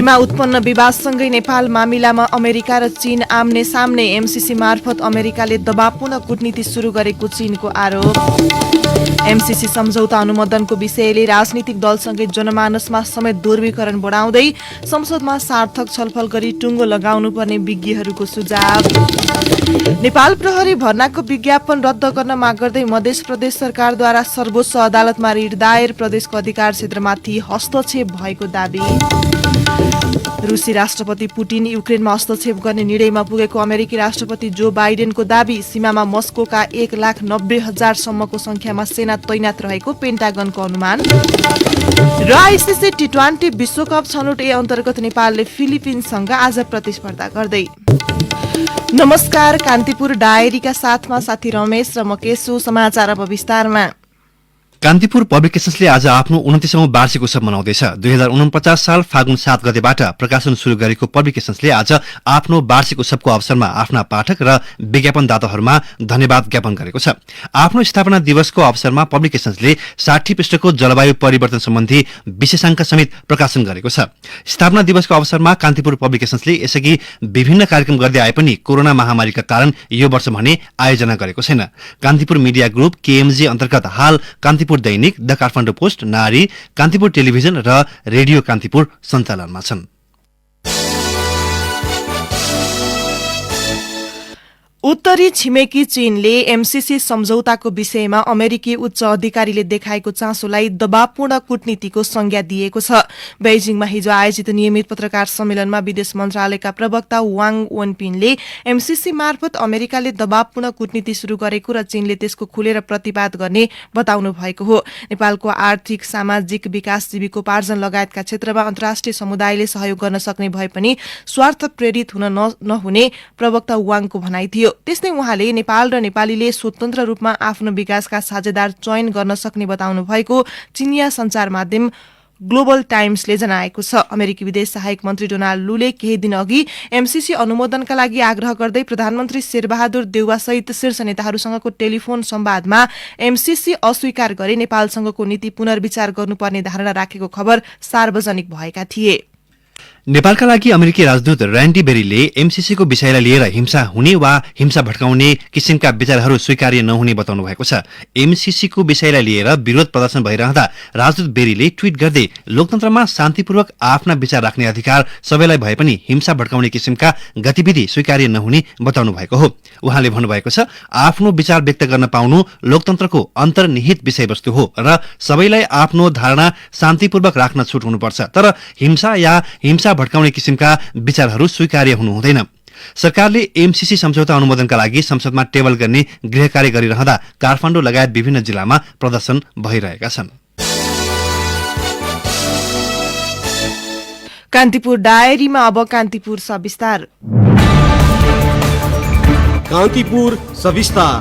सीमा उत्पन्न विवादसँगै नेपाल मामिलामा अमेरिका र चीन आम्ने सामने। एमसीसी मार्फत अमेरिकाले दबावपूर्ण कूटनीति सुरु गरेको चीनको आरोप। एमसीसी सम्झौता अनुमोदनको विषयले राजनीतिक दलसँगै जनमानसमा समेत ध्रुवीकरण बढाउँदै संसदमा सार्थक छलफल गरी टुङ्गो लगाउनुपर्ने विज्ञहरूको सुझाव। नेपाल प्रहरी भर्नाको विज्ञापन रद्द गर्न माग गर्दै मध्य प्रदेश सरकारद्वारा सर्वोच्च अदालतमा रिट दायर। प्रदेशको अधिकार क्षेत्रमाथि हस्तक्षेप भएको दावी। रुसी राष्ट्रपति पुटिन युक्रेनमा हस्तक्षेप गर्ने निर्णयमा पुगेको अमेरिकी राष्ट्रपति जो बाइडेनको दावी। सीमामा मस्कोका 1,90,000 सम्मको संख्यामा सेना तैनात रहेको पेन्टागनको अनुमान। र आइसिसी टी20 विश्वकप छनौट ए अन्तर्गत नेपालले फिलिपिन्ससँग आज प्रतिस्पर्धा गर्दै। नमस्कार, कान्तिपुर डायरीका साथमा साथी रमेश र मकेशु। समाचार अब विस्तारमा। कान्तिपुर पब्लिकेशन्सले आज आफ्नो 29औं वार्षिक उत्सव मनाउँदैछ। 2049 साल फागुन 7 गतेबाट प्रकाशन शुरू गरेको पब्लिकेशन्सले आज आफ्नो वार्षिक उत्सवको अवसरमा आफ्ना पाठक र विज्ञापनदाताहरूमा धन्यवाद ज्ञापन गरेको छ। आफ्नो स्थापना दिवसको अवसरमा पब्लिकेशन्सले 60 पृष्ठको जलवायु परिवर्तन सम्बन्धी विशेषांक समेत प्रकाशन गरेको छ। स्थापना दिवसको अवसरमा कान्तिपुर पब्लिकेशन्सले यसअघि विभिन्न कार्यक्रम गर्दै आए पनि कोरोना महामारीका कारण यो वर्ष भने आयोजना गरेको छैन। कान्तिपुर मिडिया ग्रुप केएमजी अन्तर्गत हाल कान्तिपुर दैनिक, द काठमाडौँ पोस्ट, नारी, कान्तिपुर टेलिभिजन र रेडियो कान्तिपुर सञ्चालनमा छन्। उत्तरी छिमेकी चीनले एमसीसी सम्झौताको विषयमा अमेरिकी उच्च अधिकारीले देखाएको चासोलाई दबावपूर्ण कूटनीतिको संज्ञा दिएको छ। बेइजिङमा हिजो आयोजित नियमित पत्रकार सम्मेलनमा विदेश मन्त्रालयका प्रवक्ता वाङ वनपिनले एमसीसी मार्फत अमेरिकाले दबावपूर्ण कूटनीति शुरू गरेको र चीनले त्यसको खुलेर प्रतिवाद गर्ने बताउनु भएको हो। नेपालको आर्थिक, सामाजिक विकास, जीविकोपार्जन लगायतका क्षेत्रमा अन्तर्राष्ट्रिय समुदायले सहयोग गर्न सक्ने भए पनि स्वार्थ प्रेरित हुन नहुने प्रवक्ता वाङको भनाइ थियो। त्यस्तै उहाँले नेपाल र नेपालीले स्वतन्त्र रूपमा आफ्नो विकासका साझेदार चयन गर्न सक्ने बताउनु भएको चिनिया संचार माध्यम ग्लोबल टाइम्सले जनाएको छ। अमेरिकी विदेश सहायक मन्त्री डोनाल्ड लूले केही दिन अघि एमसीसी अनुमोदनका लागि आग्रह गर्दै प्रधानमन्त्री शेरबहादुर देउवासहित शीर्ष नेताहरूसँगको टेलिफोन संवादमा एमसीसी अस्वीकार गरी नेपालसँगको नीति पुनर्विचार गर्नुपर्ने धारणा राखेको खबर सार्वजनिक भएका थिए। नेपालका लागि अमेरिकी राजदूत र्यान्डी बेरीले एमसीसीको विषयलाई लिएर हिंसा हुने वा हिंसा भड्काउने किसिमका विचारहरू स्वीकार्य नहुने बताउनु भएको छ। एमसीसीको विषयलाई लिएर विरोध प्रदर्शन भइरहँदा राजदूत बेरीले ट्वीट गर्दै लोकतन्त्रमा शान्तिपूर्वक आफ्ना विचार राख्ने अधिकार सबैलाई भए पनि हिंसा भड्काउने किसिमका गतिविधि स्वीकार्य नहुने बताउनु भएको हो। उहाँले भन्नुभएको छ, आफ्नो विचार व्यक्त गर्न पाउनु लोकतन्त्रको अन्तर्निहित विषयवस्तु हो र सबैलाई आफ्नो धारणा शान्तिपूर्वक राख्न छुट हुनुपर्छ, तर हिंसा या हिंसा भड्काउने किसिमका विचारहरू स्वीकार्य हुनु हुँदैन। सरकारले एमसीसी सम्झौता अनुमोदनका लागि संसदमा टेबल गर्ने गृह कार्य गरिरहँदा काठमाडौँ लगायत विभिन्न जिल्लामा प्रदर्शन भइरहेका छन्। कान्तिपुर डायरीमा अब कान्तिपुर सविस्तार। कान्तिपुर सविस्तार।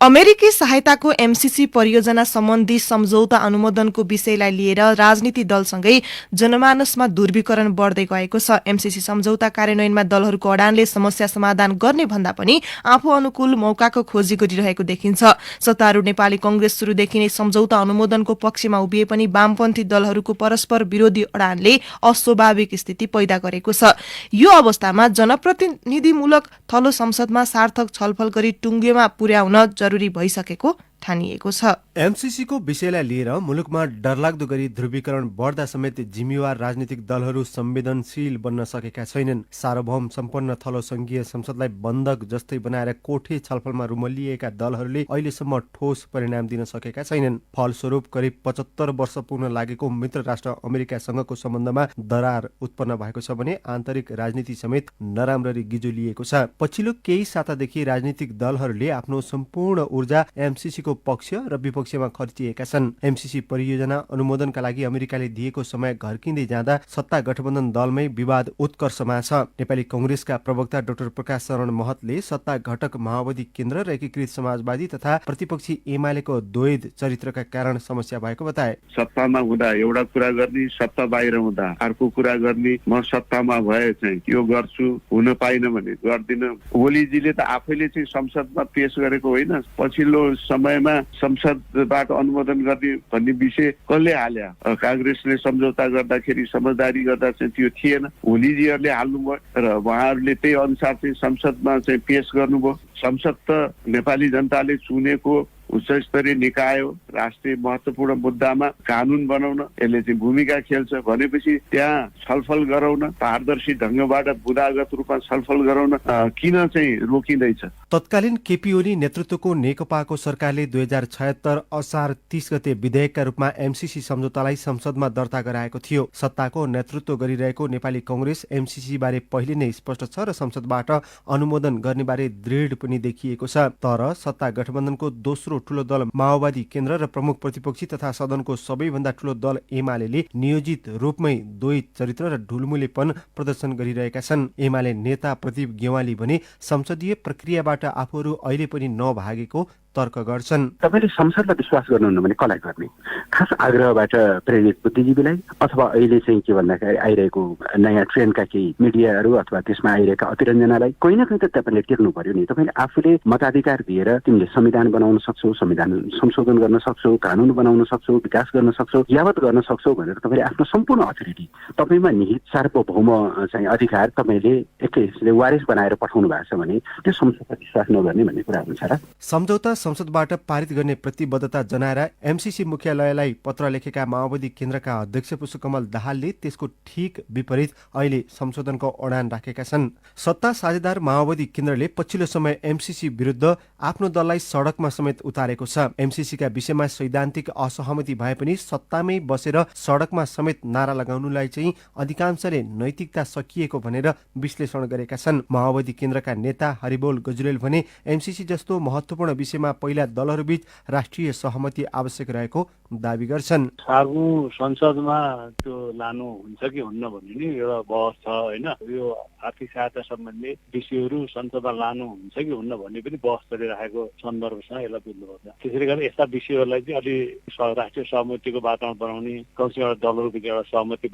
अमेरिकी सहायताको एमसीसी परियोजना सम्बन्धी सम्झौता अनुमोदनको विषयलाई लिएर राजनीति दलसँगै जनमानसमा ध्रुवीकरण बढ्दै गएको छ। एमसीसी सम्झौता कार्यान्वयनमा दलहरूको अडानले समस्या समाधान गर्ने भन्दा पनि आफू अनुकूल मौकाको खोजी गरिरहेको देखिन्छ। सत्तारूढ नेपाली कंग्रेस सुरुदेखि नै सम्झौता अनुमोदनको पक्षमा उभिए पनि वामपन्थी दलहरूको परस्पर विरोधी अडानले अस्वाभाविक स्थिति पैदा गरेको छ। यो अवस्थामा जनप्रतिनिधिमूलक थलो संसदमा सार्थक छलफल गरी टुङ्गेमा पुर्याउन जरुरी भइसकेको ठानिएको छ। एमसीसीको विषयलाई लिएर मुलुकमा डरलाग्दो गरी ध्रुवीकरण बढ्दा समेत जिम्मेवार राजनीतिक दलहरू संवेदनशील बन्न सकेका छैनन्। सार्वभौम सम्पन्न थलो संघीय संसदलाई बन्धक जस्तै बनाएर कोठे छलफलमा रुमलिएका दलहरूले अहिलेसम्म ठोस परिणाम दिन सकेका छैनन्। फलस्वरूप करिब 75 वर्ष पुग्न लागेको मित्र राष्ट्र अमेरिकासँगको सम्बन्धमा दरार उत्पन्न भएको छ भने आन्तरिक राजनीति समेत नराम्ररी गिजोलिएको छ। पछिल्लो केही सातादेखि राजनीतिक दलहरूले आफ्नो सम्पूर्ण ऊर्जा एमसीसीको पक्ष र विपक्षमा खर्चिएका छन्। एमसीसी परियोजना अनुमोदनका लागि अमेरिकाले दिएको समय घर्किँदै जाँदा सत्ता गठबन्धन दलमै विवाद उत्कर्षमा छ। नेपाली कंग्रेसका प्रवक्ता डाक्टर प्रकाश शरण महतले सत्ता घटक माओवादी केन्द्र र एकीकृत समाजवादी तथा प्रतिपक्षी एमालेको द्वैध चरित्रका कारण समस्या भएको बताए। सत्तामा हुँदा एउटा कुरा गर्ने, सत्ता बाहिर हुँदा अर्को कुरा गर्ने। म सत्तामा भए चाहिँ यो गर्छु, हुन पाइन भने गर्दिन। ओलीजीले त आफैले चाहिँ संसदमा पेश गरेको होइन। पछिल्लो समय समयमा संसदबाट अनुमोदन गर्ने भन्ने विषय कसले हाल्यो? कांग्रेसले सम्झौता गर्दाखेरि समझदारी गर्दा चाहिँ त्यो थिएन, ओलीजीहरूले हाल्नुभयो र उहाँहरूले त्यही अनुसार चाहिँ संसदमा चाहिँ पेश गर्नुभयो। संसद त नेपाली जनताले चुनेको उच्च स्तरीय निकाय हो। राष्ट्रिय महत्त्वपूर्ण मुद्दामा कानुन बनाउन यसले चाहिँ भूमिका खेल्छ भनेपछि त्यहाँ छलफल गराउन, पारदर्शी ढङ्गबाट बुदागत रूपमा छलफल गराउन किन चाहिँ रोकिँदैछ? तत्कालीन केपी ओली नेतृत्वको नेकपाको सरकारले 2076 असार 30 गते विधेयकका रूपमा एमसीसी सम्झौतालाई संसदमा दर्ता गराएको थियो। सत्ताको नेतृत्व गरिरहेको नेपाली कांग्रेस एमसीसी बारे पहिले नै स्पष्ट छ र संसदबाट अनुमोदन गर्ने बारे दृढ पनि देखिएको छ। तर सत्ता गठबन्धनको दोस्रो ठूलो दल माओवादी केन्द्र र प्रमुख प्रतिपक्षी तथा सदनको सबैभन्दा ठूलो दल एमाले नियोजित रूपमै द्वैत चरित्र र ढुलमुलेपन प्रदर्शन गरिरहेका छन्। एमाले नेता प्रदीप गेवाली भने संसदीय प्रक्रियाबाट आफूहरू अहिले पनि नभागेको तर्क गर्छन्। तपाईले संसदलाई विश्वास गर्नुहुन्न भने कसलाई गर्ने? खास आग्रहबाट प्रेरित बुद्धिजीवीलाई अथवा अहिले चाहिँ के भन्दाखेरि आइरहेको नयाँ ट्रेन्डका केही मिडियाहरू अथवा त्यसमा आइरहेका अतिरञ्जनालाई कोही न कोही त तपाईँले टेक्नु पर्यो नि। तपाईँले आफूले मताधिकार दिएर तिमीले संविधान बनाउन सक्छौ, संविधान संशोधन गर्न सक्छौ, कानुन बनाउन सक्छौ, विकास गर्न सक्छौ, यावत गर्न सक्छौ भनेर तपाईँले आफ्नो सम्पूर्ण अथोरिटी तपाईँमा निहित सार्वभौम चाहिँ अधिकार तपाईँले एकैले वारिस बनाएर पठाउनु भएको छ भने त्यो संसदलाई विश्वास नगर्ने भन्ने कुरा हुन्छ र? सम्झौता संसदबाट पारित गर्ने प्रतिबद्धता जनाएर एमसीसी मुख्यालयलाई पत्र लेखेका माओवादी केन्द्रका अध्यक्ष पुष्पकमल दाहालले त्यसको ठिक विपरीत अहिले संशोधनको अडान राखेका छन्। सत्ता साझेदार माओवादी केन्द्रले पछिल्लो समय एमसीसी विरुद्ध आफ्नो दललाई सडकमा समेत उतारेको छ। एमसीसीका विषयमा सैद्धान्तिक असहमति भए पनि सत्तामै बसेर सडकमा समेत नारा लगाउनुलाई चाहिँ अधिकांशले नैतिकता सकिएको भनेर विश्लेषण गरेका छन्। माओवादी केन्द्रका नेता हरिबोल गजुरेल भने एमसीसी जस्तो महत्वपूर्ण विषयमा पहिला दलहरूबीच राष्ट्रिय सहमति आवश्यक रहेको दावी गर्छन्। सार्वभौम संसदमा त्यो लानु हुन्छ कि हुन्न भन्ने नि एउटा बहस छ होइन। यो आर्थिक सहायता सम्बन्धी विषयहरू संसदमा लानु हुन्छ कि हुन्न भन्ने पनि बहस चलिरहेको सन्दर्भसँग यसलाई बुझ्नुपर्छ। त्यसैले गर्दा यस्ता विषयहरूलाई चाहिँ अलि राष्ट्रिय सहमतिको वातावरण बनाउने, कमसे कम दलहरूबिच एउटा सहमति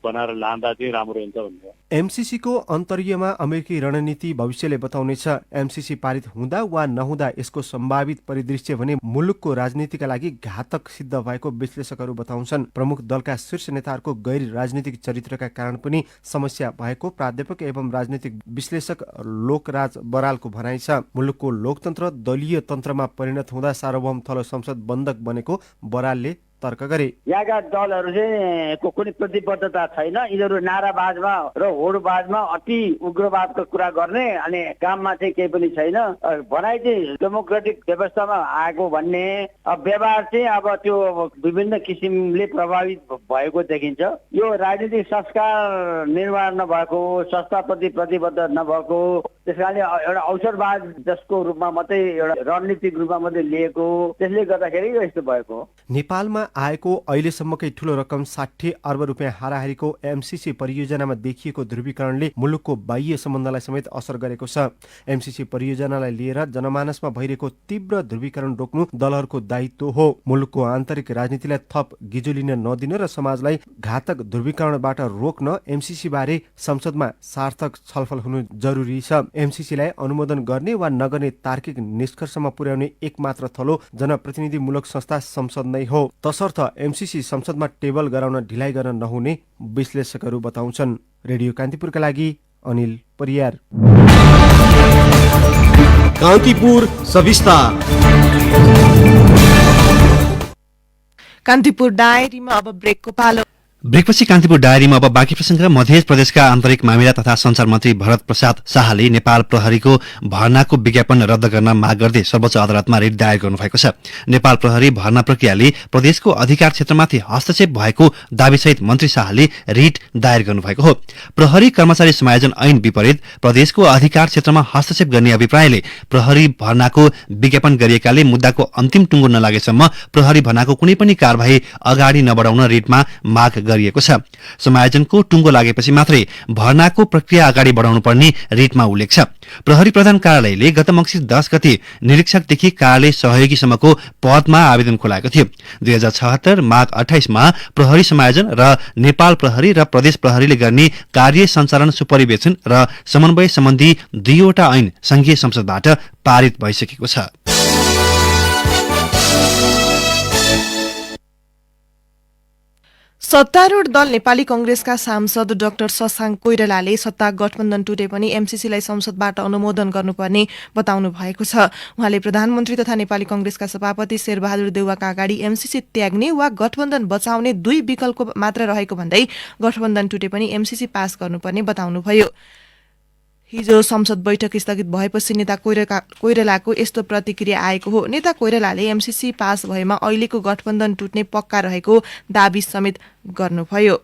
बनाएर लाँदा चाहिँ राम्रो हुन्छ भन्ने। एमसीसीको अन्तर्यमा अमेरिकी रणनीति भविष्यले बताउनेछ। एमसीसी पारित हुँदा वा नहुँदा यसको सम्भावित परिदृश्य भने मुलुकको राजनीतिका लागि घातक सिद्ध भएको विश्लेषकहरू बताउँछन्। प्रमुख दलका शीर्ष नेताहरूको गैर राजनीतिक चरित्रका कारण पनि समस्या भएको प्राध्यापक एवं राजनीतिक विश्लेषक लोकराज बरालको भनाइ छ। मुलुकको लोकतन्त्र दलीय तन्त्रमा परिणत हुँदा सार्वभौम थलो संसद बन्धक बनेको बरालले तर्क गरे। यहाँका दलहरू चाहिँ कुनै प्रतिबद्धता छैन। यिनीहरू नाराबाजमा र होडबाजमा अति उग्रवादको कुरा गर्ने अनि काममा चाहिँ केही पनि छैन। भनाइ चाहिँ डेमोक्रेटिक व्यवस्थामा आएको भन्ने व्यवहार चाहिँ अब त्यो विभिन्न किसिमले प्रभावित भएको देखिन्छ। यो राजनीतिक संस्कार निर्माण नभएको, संस्थाप्रति प्रतिबद्ध नभएको, त्यस कारणले एउटा अवसरवाद जसको रूपमा मात्रै एउटा रणनीतिक रूपमा मात्रै लिएको, त्यसले गर्दाखेरि यो यस्तो भएको। नेपालमा आएको अहिलेसम्मकै ठूलो रकम 60 अर्ब रुपियाँ हाराहारीको एमसीसी परियोजनामा देखिएको ध्रुवीकरणले मुलुकको बाह्य सम्बन्धलाई समेत असर गरेको छ। एमसीसी परियोजनालाई लिएर जनमानसमा भइरहेको तीव्र ध्रुवीकरण रोक्नु दलहरूको दायित्व हो। मुलुकको आन्तरिक राजनीतिलाई थप गिजो लिन नदिन र समाजलाई घातक ध्रुवीकरणबाट रोक्न एमसीसी बारे संसदमा सार्थक छलफल हुनु जरुरी छ। एमसीसीलाई अनुमोदन गर्ने वा नगर्ने तार्किक निष्कर्षमा पुर्याउने एकमात्र थलो जनप्रतिनिधिमूलक संस्था संसद नै हो। तसर्थ एमसीसी संसदमा टेबल गराउन ढिलाइ गर्न नहुने विश्लेषकहरू बताउँछन्। रेडियो कान्तिपुरका लागि अनिल परियार। कान्तिपुर सविस्तार। कान्तिपुर डायरीमा अब ब्रेकको पालो। ब्रेकपछि कान्तिपुर डायरीमा अब बाँकी प्रसंग। मध्य प्रदेशका आन्तरिक मामिला तथा संचार मन्त्री भरत प्रसाद शाहले नेपाल प्रहरीको भर्नाको विज्ञापन रद्द गर्न माग गर्दै सर्वोच्च अदालतमा रिट दायर गर्नुभएको छ। नेपाल प्रहरी भर्ना प्रक्रियाले प्रदेशको अधिकार क्षेत्रमाथि हस्तक्षेप भएको दावीसहित मन्त्री शाहले रिट दायर गर्नुभएको हो। प्रहरी कर्मचारी समायोजन ऐन विपरीत प्रदेशको अधिकार क्षेत्रमा हस्तक्षेप गर्ने अभिप्रायले प्रहरी भर्नाको विज्ञापन गरिएकाले मुद्दाको अन्तिम टुङ्गो नलागेसम्म प्रहरी भर्नाको कुनै पनि कारबाही अगाडि नबढाउन रिटमा माग गरिएको छ। समायोजनको टुङ्गो लागेपछि मात्रै भर्नाको प्रक्रिया अगाडि बढाउनु पर्ने रिटमा उल्लेख छ। प्रहरी प्रधान कार्यालयले गत मङ्सिर 10 गते निरीक्षकदेखि कार्यालय सहयोगीसम्मको पदमा आवेदन खोलाएको थियो। 2076 माघ 28 मा प्रहरी समायोजन र नेपाल प्रहरी र प्रदेश प्रहरीले गर्ने कार्य सञ्चालन सुपरिवेक्षण र समन्वय सम्बन्धी 2वटा ऐन संघीय संसदबाट पारित भइसकेको छ। सत्तारूढ दल नेपाली कंग्रेसका सांसद डाक्टर शशाङ्क कोइरालाले सत्ता गठबन्धन टुटे पनि एमसीसीलाई संसदबाट अनुमोदन गर्नुपर्ने बताउनु भएको छ। उहाँले प्रधानमन्त्री तथा नेपाली कंग्रेसका सभापति शेरबहादुर देउवाका अगाडि एमसीसी त्याग्ने वा गठबन्धन बचाउने दुई विकल्प मात्र रहेको भन्दै गठबन्धन टुटे पनि एमसीसी पास गर्नुपर्ने बताउनुभयो। हिजो संसद बैठक स्थगित भएपछि नेता कोइरालाको यस्तो प्रतिक्रिया आएको हो। नेता कोइरालाले एमसीसी पास भएमा अहिलेको गठबन्धन टुट्ने पक्का रहेको दाबी समेत गर्नुभयो।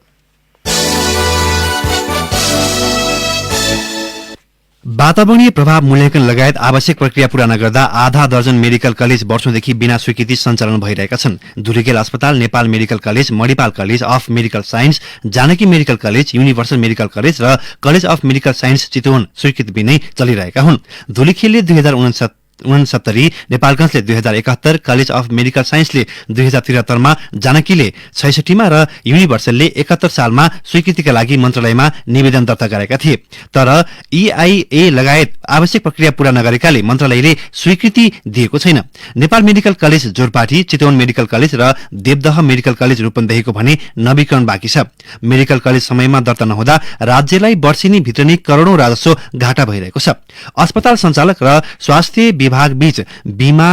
वातावरणीय प्रभाव मूल्याङ्कन लगायत आवश्यक प्रक्रिया पूरा नगर्दा आधा दर्जन मेडिकल कलेज वर्षौंदेखि बिना स्वीकृति सञ्चालन भइरहेका छन्। धुलिखेल अस्पताल, Nepal medical college, Manipal college of medical science, Janaki medical college, universal medical college र college of medical science Chitwan स्वीकृति बिनै चलिरहेका हुन्। धुलिखेलले 2069, नेपालगञ्जले 2071, कलेज अफ मेडिकल साइन्सले 2073 मा, जानकीले 66 मा र युनिभर्सलले 71 सालमा स्वीकृतिका लागि मन्त्रालयमा निवेदन दर्ता गरेका थिए। तर EIA लगायत आवश्यक प्रक्रिया पूरा नगरेकाले मन्त्रालयले स्वीकृति दिएको छैन। Nepal medical college Jorpati, Chitwan medical college र देवदह मेडिकल कलेज रूपन्देहीको भने नवीकरण बाँकी छ। मेडिकल कलेज समयमा दर्ता नहुँदा राज्यलाई वर्षेनी भित्र नै करोडौं राजस्व घाटा भइरहेको छ। अस्पताल सञ्चालक र स्वास्थ्य विभाग बीच बीमा,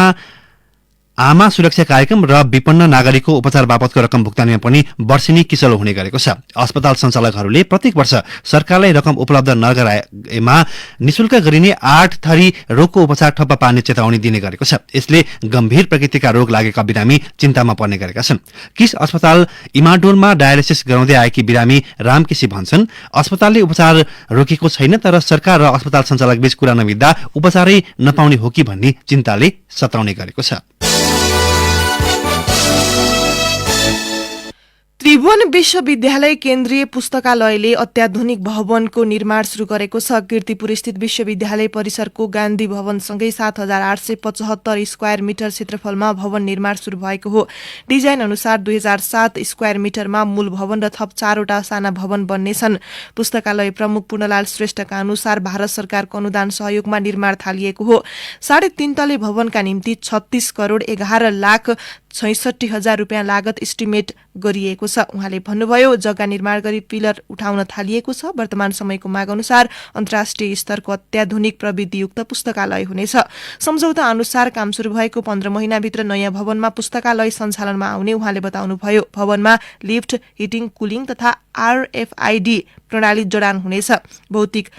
आमा सुरक्षा कार्यक्रम र विपन्न नागरिकको उपचार बापतको रकम भुक्तानीमा पनि वर्षेनी किचलो हुने गरेको छ। अस्पताल सञ्चालकहरूले प्रत्येक वर्ष सरकारलाई रकम उपलब्ध नगराएमा निशुल्क गरिने 8 थरी रोगको उपचार ठप्प पार्ने चेतावनी दिने गरेको छ। यसले गम्भीर प्रकृतिका रोग लागेका बिरामी चिन्तामा पर्ने गरेका छन्। किस अस्पताल इमाडोलमा डायलिसिस गराउँदै आएकी बिरामी रामकेसी भन्छन्, अस्पतालले उपचार रोकेको छैन, तर सरकार र अस्पताल सञ्चालक बीच कुरा नमिल्दा उपचारै नपाउने हो कि भन्ने चिन्ताले सताउने गरेको छ। त्रिभुवन विश्वविद्यालय केन्द्रीय पुस्तकालयले अत्याधुनिक भवनको निर्माण शुरू गरेको छ। कीर्तिपुर स्थित विश्वविद्यालय परिसरको गान्धी भवनसँगै 7875 स्क्वायर मिटर क्षेत्रफलमा भवन निर्माण शुरू भएको हो। डिजाइन अनुसार 2007 स्क्वायर मिटरमा मूल भवन र थप 4वटा साना भवन बन्नेछन्। पुस्तकालय प्रमुख पूर्णलाल श्रेष्ठका अनुसार भारत सरकारको अनुदान सहयोगमा निर्माण थालिएको हो। 3.5 तले भवनका निम्ति 36 करोड 11 लाख 66,000 रुपियाँ लागत इस्टिमेट गरिएको छ। उहाँले भन्नुभयो, जग्गा निर्माण गरी पिलर उठाउन थालिएको छ। वर्तमान समयको माग अनुसार अन्तर्राष्ट्रिय स्तरको अत्याधुनिक प्रविधियुक्त पुस्तकालय हुनेछ। सम्झौता अनुसार काम शुरू भएको 15 महिनाभित्र नयाँ भवनमा पुस्तकालय सञ्चालनमा आउने उहाँले बताउनुभयो। भवनमा लिफ्ट, हिटिङ, कुलिङ तथा RFID प्रणाली जडान हुनेछ। भौतिक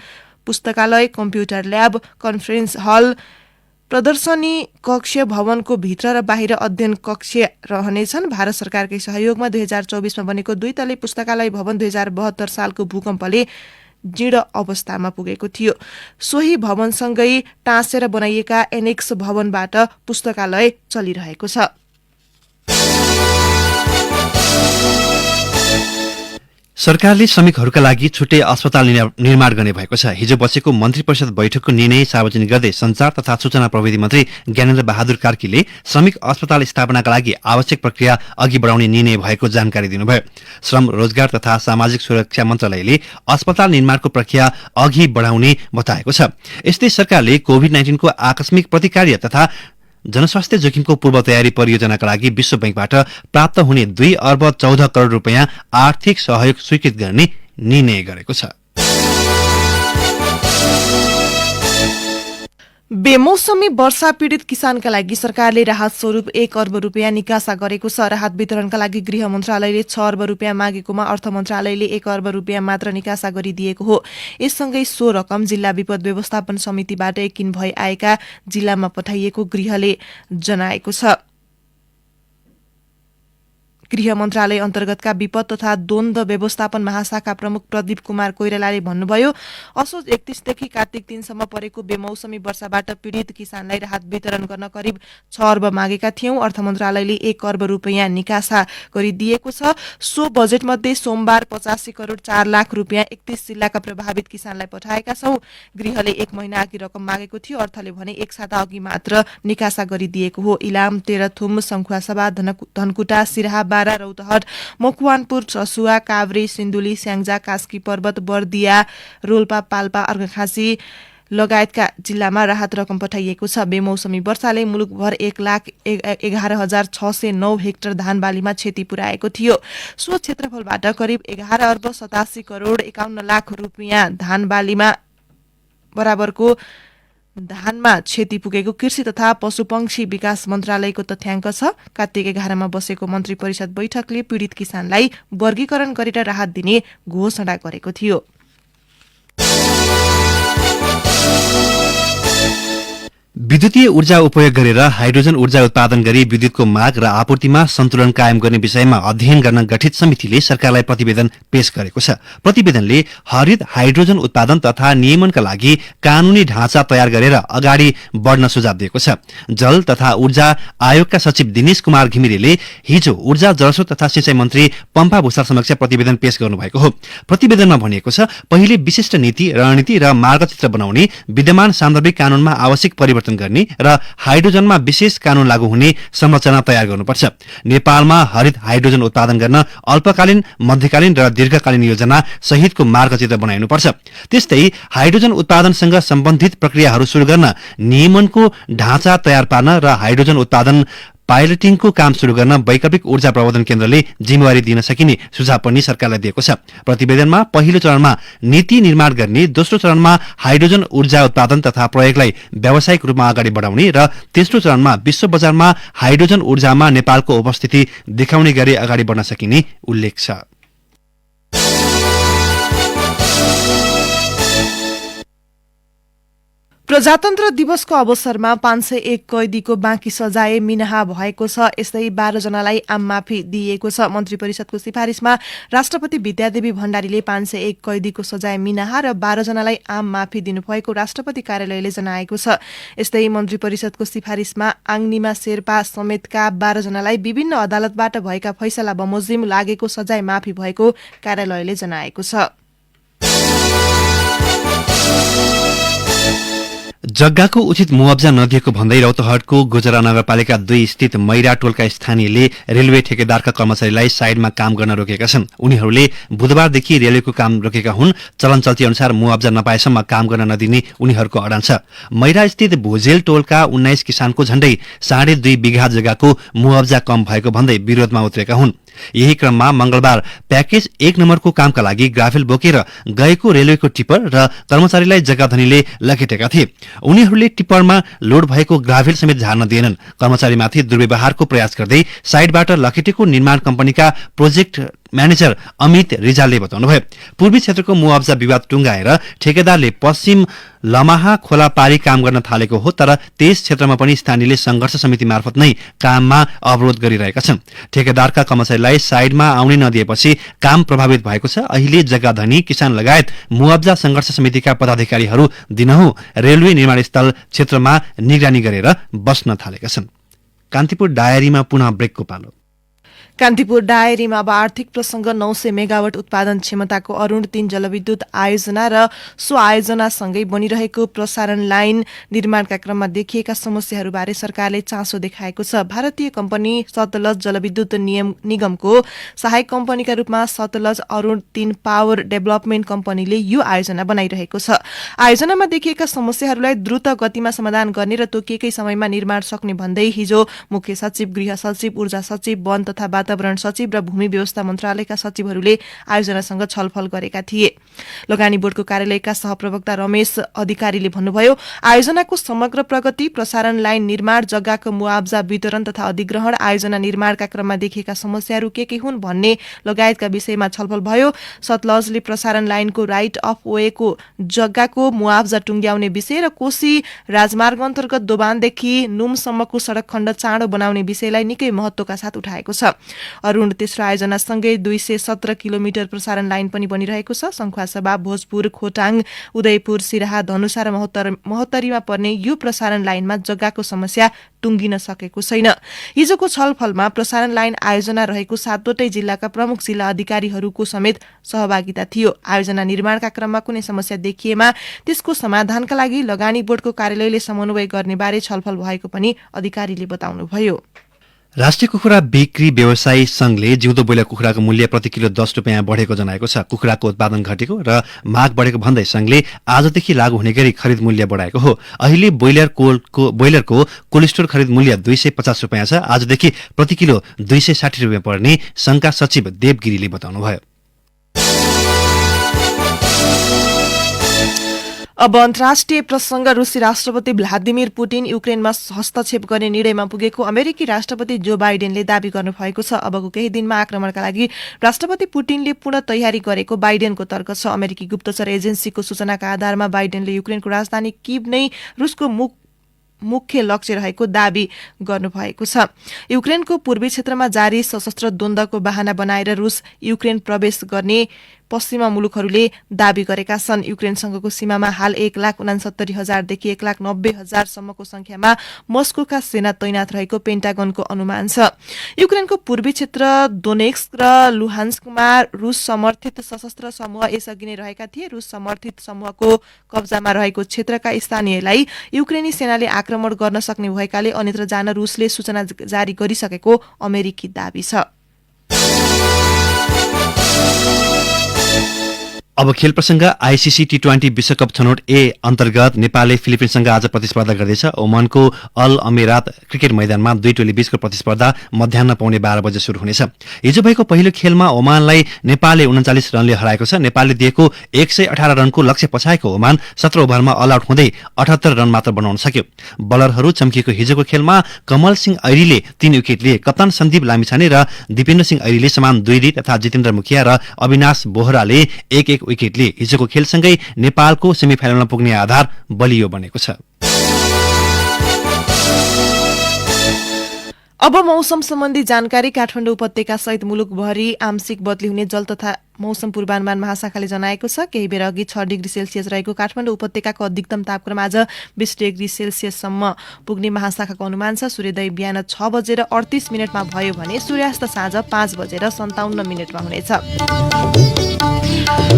पुस्तकालय, कम्प्युटर ल्याब, कन्फरेन्स हल, प्रदर्शनी कक्ष, भवनको भित्र र बाहिर अध्ययन कक्ष रहनेछन्। भारत सरकारकै सहयोगमा 2024 मा बनेको 2 तले पुस्तकालय भवन 2072 सालको भूकम्पले जीर्ण अवस्थामा पुगेको थियो। सोही भवनसँगै टाँसेर बनाइएका एनेक्स भवनबाट पुस्तकालय चलिरहेको छ। सरकारले श्रमिकहरूका लागि छुट्टै अस्पताल निर्माण गर्ने भएको छ। हिजो बसेको मन्त्री परिषद बैठकको निर्णय सार्वजनिक गर्दै संचार तथा सूचना प्रविधि मन्त्री ज्ञानेन्द्र बहादुर कार्कीले श्रमिक अस्पताल स्थापनाका लागि आवश्यक प्रक्रिया अघि बढाउने निर्णय भएको जानकारी दिनुभयो। श्रम, रोजगार तथा सामाजिक सुरक्षा मन्त्रालयले अस्पताल निर्माणको प्रक्रिया अघि बढाउने बताएको छ। यस्तै सरकारले कोभिड-19 को आकस्मिक प्रतिकार्य तथा जनस्वास्थ्य जोखिमको पूर्व तयारी परियोजनाका लागि विश्व बैंकबाट प्राप्त हुने 2 अर्ब 14 करोड रुपियाँ आर्थिक सहयोग स्वीकृत गर्ने निर्णय गरेको छ। बेमौसमी वर्षा पीड़ित किसानका लागि सरकारले राहत स्वरूप 1 अर्ब रुपियाँ निकासा गरेको छ। राहत वितरणका लागि गृह मन्त्रालयले 6 अर्ब रुपियाँ मागेकोमा अर्थ मन्त्रालयले 1 अर्ब रुपियाँ मात्र निकासा गरिदिएको हो। यससँगै सो रकम जिल्ला विपद व्यवस्थापन समितिबाट एकिन भई आएका जिल्लामा पठाइएको गृहले जनाएको छ। गृह मन्त्रालय अन्तर्गतका विपद तथा द्वन्द्व व्यवस्थापन महाशाखा प्रमुख प्रदीप कुमार कोइरालाले भन्नुभयो, असोज 31 देखि कार्तिक 3 सम्म परेको बेमौसमी वर्षाबाट पीड़ित किसानलाई राहत वितरण गर्न करिब 6 अर्ब मागेका थियौं। अर्थ मन्त्रालयले 1 अर्ब रुपियाँ निकासा गरिदिएको छ। सो बजेटमध्ये सोमबार 85 करोड 4 लाख रुपियाँ 31 जिल्लाका प्रभावित किसानलाई पठाएका छौं। गृहले 1 महिना अघि रकम मागेको थियो। अर्थले भने 1 साता अघि मात्र निकासा गरिदिएको हो। इलाम, तेह्रथुम, सङ्खुवासभा, धनकुटा, सिराहा, रौतहट, मकवानपुर, चसुवा, काभ्रे, सिन्धुली, स्याङ्जा, कास्की पर्वत, बर्दिया, रोल्पा, पाल्पा, अर्घाखाँची, लगायतका जिल्लामा राहत रकम पठाइएको छ। बेमौसमी वर्षाले मुलुकभर 1,11,609 हेक्टर धान बालीमा क्षति पुर्याएको थियो। सो क्षेत्रफलबाट करिब 11,87,51,00,00,000 रुपियाँ धान बालीमा बराबरको धानमा क्षति पुगेको कृषि तथा पशुपक्षी विकास मन्त्रालयको तथ्याङ्क छ। कार्तिक 11 बसेको मन्त्री परिषद बैठकले पीड़ित किसानलाई वर्गीकरण गरेर राहत दिने घोषणा गरेको थियो। विद्युतीय ऊर्जा उपयोग गरेर हाइड्रोजन ऊर्जा उत्पादन गरी विद्युतको माग र आपूर्तिमा सन्तुलन कायम गर्ने विषयमा अध्ययन गर्न गठित समितिले सरकारलाई प्रतिवेदन पेश गरेको छ। प्रतिवेदनले हरित हाइड्रोजन उत्पादन तथा नियमनका लागि कानूनी ढाँचा तयार गरेर अगाडि बढ्न सुझाव दिएको छ। जल तथा ऊर्जा आयोगका सचिव दिनेश कुमार घिमिरेले हिजो ऊर्जा जलस्रोत तथा सिंचाई मन्त्री पम्पा भूषाल समक्ष प्रतिवेदन पेश गर्नुभएको हो। प्रतिवेदनमा भनिएको छ, पहिले विशिष्ट नीति, रणनीति र मार्गचित्र बनाउने, विद्यमान सान्दर्भिक कानूनमा आवश्यक परिवर्तन गर्ने र हाइड्रोजनमा विशेष कानून लागू हुने संरचना तयार गर्नुपर्छ। नेपालमा हरित हाइड्रोजन उत्पादन गर्न अल्पकालीन, मध्यकालीन र दीर्घकालीन योजना सहितको मार्गचित्र बनाइनुपर्छ। त्यस्तै हाइड्रोजन उत्पादनसँग सम्बन्धित प्रक्रियाहरू शुरू गर्न नियमनको ढाँचा तयार पार्न र हाइड्रोजन उत्पादन पाइलटिङको काम शुरू गर्न वैकल्पिक ऊर्जा प्रबन्धन केन्द्रले जिम्मेवारी दिन सकिने सुझाव पनि सरकारलाई दिएको छ। प्रतिवेदनमा पहिलो चरणमा नीति निर्माण गर्ने, दोस्रो चरणमा हाइड्रोजन ऊर्जा उत्पादन तथा प्रयोगलाई व्यावसायिक रूपमा अगाडि बढाउने र तेस्रो चरणमा विश्व बजारमा हाइड्रोजन ऊर्जामा नेपालको उपस्थिति देखाउने गरी अगाडि बढ्न सकिने उल्लेख छ। प्रजातन्त्र दिवसको अवसरमा 501 कैदीको बाँकी सजाय मिनाहा भएको छ। यस्तै 12 जनालाई आम माफी दिइएको छ। मन्त्री परिषदको सिफारिशमा राष्ट्रपति विद्यादेवी भण्डारीले 501 कैदीको सजाय मिनाहा र 12 जनालाई आम माफी दिनुभएको राष्ट्रपति कार्यालयले जनाएको छ। यस्तै मन्त्री परिषदको सिफारिशमा आङनिमा शेर्पा समेतका 12 जनालाई विभिन्न अदालतबाट भएका फैसला बमोजिम लागेको सजाय माफी भएको कार्यालयले जनाएको छ। जग्गाको उचित मुआब्जा नदिएको भन्दै रौतहटको गुजरा नगरपालिका 2 स्थित मैरा टोलका स्थानीयले रेलवे ठेकेदारका कर्मचारीलाई साइडमा काम गर्न रोकेका छन्। उनीहरूले बुधबारदेखि रेलवेको काम रोकेका हुन्। चलनचल्ती अनुसार मुआब्जा नपाएसम्म काम गर्न नदिने उनीहरूको अडान छ। मैरा स्थित भुजेल टोलका 19 किसानको झण्डै 2.5 बिघा जग्गाको मुआब्जा कम भएको भन्दै विरोधमा उत्रेका हुन्। यही क्रममा मंगलबार प्याकेज 1 नम्बरको कामका लागि ग्राफेल बोकेर गएको रेलवेको टिप्पर र कर्मचारीलाई जग्गाधनीले लखेटेका थिए। उनीहरूले टिप्परमा लोड भएको ग्राभेल समेत झार्न दिएनन्। कर्मचारीमाथि दुर्व्यवहारको प्रयास गर्दै साइडबाट लखेटेको निर्माण कम्पनीका प्रोजेक्ट म्यानेजर अमित रिजालले बताउनुभयो, पूर्वी क्षेत्रको मुआब्जा विवाद टुंगाएर ठेकेदारले पश्चिम लमाहा खोला पारी काम गर्न थालेको हो, तर त्यस क्षेत्रमा पनि स्थानीयले संघर्ष समिति मार्फत नै काममा अवरोध गरिरहेका छन्। ठेकेदारका कर्मचारीलाई साइडमा आउनै नदिएपछि काम प्रभावित भएको छ। अहिले जग्गाधनी, किसान लगायत मुआब्जा संघर्ष समितिका पदाधिकारीहरू दिनहुँ रेलवे निर्माणस्थल क्षेत्रमा निगरानी गरेर बस्न थालेका छन्। कान्तिपुर डायरीमा पुनः ब्रेकको पालो। कान्तिपुर डायरीमा अब आर्थिक प्रसंग 900 मेगावाट उत्पादन क्षमताको अरूण 3 जलविद्युत आयोजना र सो आयोजनासँगै बनिरहेको प्रसारण लाइन निर्माणका क्रममा देखिएका समस्याहरूबारे सरकारले चासो देखाएको छ। भारतीय कम्पनी सतलज जलविद्युत निगमको सहायक कम्पनीका रूपमा सतलज अरूण 3 पावर डेभलपमेन्ट कम्पनीले यो आयोजना बनाइरहेको छ। आयोजनामा देखिएका समस्याहरूलाई द्रुत गतिमा समाधान गर्ने र तोकिएकै समयमा निर्माण सक्ने भन्दै हिजो मुख्य सचिव, गृह सचिव, ऊर्जा सचिव, वन तथा वातावरण सचिव र भूमि व्यवस्था मन्त्रालयका सचिवहरूले आयोजनासँग छलफल गरेका थिए। लगानी बोर्डको कार्यालयका सहप्रवक्ता रमेश अधिकारीले भन्नुभयो, आयोजनाको समग्र प्रगति, प्रसारण लाइन निर्माण, जग्गाको मुआब्जा वितरण तथा अधिग्रहण, आयोजना निर्माणका क्रममा देखिएका समस्याहरू के हुन् भन्ने लगायतका विषयमा छलफल भयो। सतलजले प्रसारण लाइनको राइट अफ वेको जग्गाको मुआब्जा टुंग्याउने विषय र कोशी राजमार्ग अन्तर्गत दोबानदेखि नुमसम्मको सड़क खण्ड चाँडो बनाउने विषयलाई निकै महत्वका साथ उठाएको छ। अरूण तेस्रो आयोजनासँगै 217 किलोमिटर प्रसारण लाइन पनि बनिरहेको छ। संखुवासभा, भोजपुर, खोटाङ, उदयपुर, सिराहा, धनुषा र महोत्तरीमा पर्ने यो प्रसारण लाइनमा जग्गाको समस्या टुंगिन सकेको छैन। हिजोको छलफलमा प्रसारण लाइन आयोजना रहेको 7वटै जिल्लाका प्रमुख जिल्ला अधिकारीहरूको समेत सहभागिता थियो। आयोजना निर्माणका क्रममा कुनै समस्या देखिएमा त्यसको समाधानका लागि लगानी बोर्डको कार्यालयले समन्वय गर्ने बारे छलफल भएको पनि अधिकारीले बताउनुभयो। राष्ट्रिय कुखुरा बिक्री व्यवसायी संघले जिउँदो ब्रोइलर कुखुराको मूल्य प्रति किलो 10 रुपियाँ बढेको जनाएको छ। कुखुराको उत्पादन घटेको र माग बढेको भन्दै संघले आजदेखि लागू हुने गरी खरिद मूल्य बढाएको हो। अहिले ब्रोइलरको कोल्ड स्टोर खरिद मूल्य 250 रुपियाँ छ। आजदेखि प्रति किलो 260 रुपियाँ पर्ने संघका सचिव देव गिरीले बताउनुभयो। अब अन्तर्राष्ट्रिय प्रसंग रुसी राष्ट्रपति भ्लादिमिर पुटिन युक्रेनमा हस्तक्षेप गर्ने निर्णयमा पुगेको अमेरिकी राष्ट्रपति जो बाइडेनले दावी गर्नुभएको छ। अबको केही दिनमा आक्रमणका लागि राष्ट्रपति पुटिनले पूर्ण तयारी गरेको बाइडेनको तर्क छ। अमेरिकी गुप्तचर एजेन्सीको सूचनाका आधारमा बाइडेनले युक्रेनको राजधानी कीव नै रुसको मुख्य लक्ष्य रहेको दावी गर्नुभएको छ। युक्रेनको पूर्वी क्षेत्रमा जारी सशस्त्र द्वन्द्वको बहाना बनाएर रुस युक्रेन प्रवेश गर्ने पश्चिमा मुलुकहरूले दावी गरेका छन्। युक्रेनसँगको सीमामा हाल 1,69,000 देखि 1,90,000 सम्मको संख्यामा मस्कोका सेना तैनात रहेको पेन्टागनको अनुमान छ। युक्रेनको पूर्वी क्षेत्र दोनेत्स्क र लुहान्स्कमा रुस समर्थित सशस्त्र समूह यसअघि नै रहेका थिए। रुस समर्थित समूहको कब्जामा रहेको क्षेत्रका स्थानीयलाई युक्रेनी सेनाले आक्रमण गर्न सक्ने भएकाले अन्यत्र जान रुसले सूचना जारी गरिसकेको अमेरिकी दावी छ। अब खेल प्रसंग। आईसीसी टी20 विश्वकप छनौट ए अन्तर्गत नेपालले फिलिपिन्ससँग आज प्रतिस्पर्धा गर्दैछ। ओमानको अल अमेरात क्रिकेट मैदानमा दुई टोली बीचको प्रतिस्पर्धा मध्याह्न 12:15 बजे शुरू हुनेछ। हिजो भएको पहिलो खेलमा ओमानलाई नेपालले 39 रनले हराएको छ। नेपालले दिएको 118 रनको लक्ष्य पछाएको ओमान 17 ओभरमा अल आउट हुँदै 78 रन मात्र बनाउन सक्यो। बलरहरू चम्किएको हिजोको खेलमा कमल सिंह ऐरीले 3 विकेट लिए। कप्तान सन्दीप लामिछाने र दिपेन्द्र सिंह ऐरीले समान 2 तथा जितेन्द्र मुखिया र अविनाश बोहराले 1-1 विकेटले हिजोको खेलसँगै नेपालको सेमिफाइनलमा पुग्ने आधार बलियो बनेको छ। अब मौसम सम्बन्धी जानकारी। काठमाडौँ उपत्यका सहित मुलुकभरि आंशिक बदली हुने जल तथा मौसम पूर्वानुमान महाशाखाले जनाएको छ। केही बेर अघि 6 डिग्री सेल्सियस रहेको काठमाडौँ उपत्यकाको अधिकतम तापक्रम आज 20 डिग्री सेल्सियससम्म पुग्ने महाशाखाको अनुमान छ। सूर्योदय बिहान 6:38 भयो भने सूर्यास्त साँझ 5:57 हुनेछ।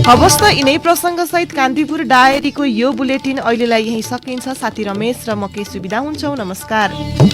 हवस् त यिनै प्रसंग सहित कान्तिपुर डायरीको यो बुलेटिन अहिलेलाई यही सकिन्छ। साथी रमेश र म केही सुविधा हुन्छौ। नमस्कार।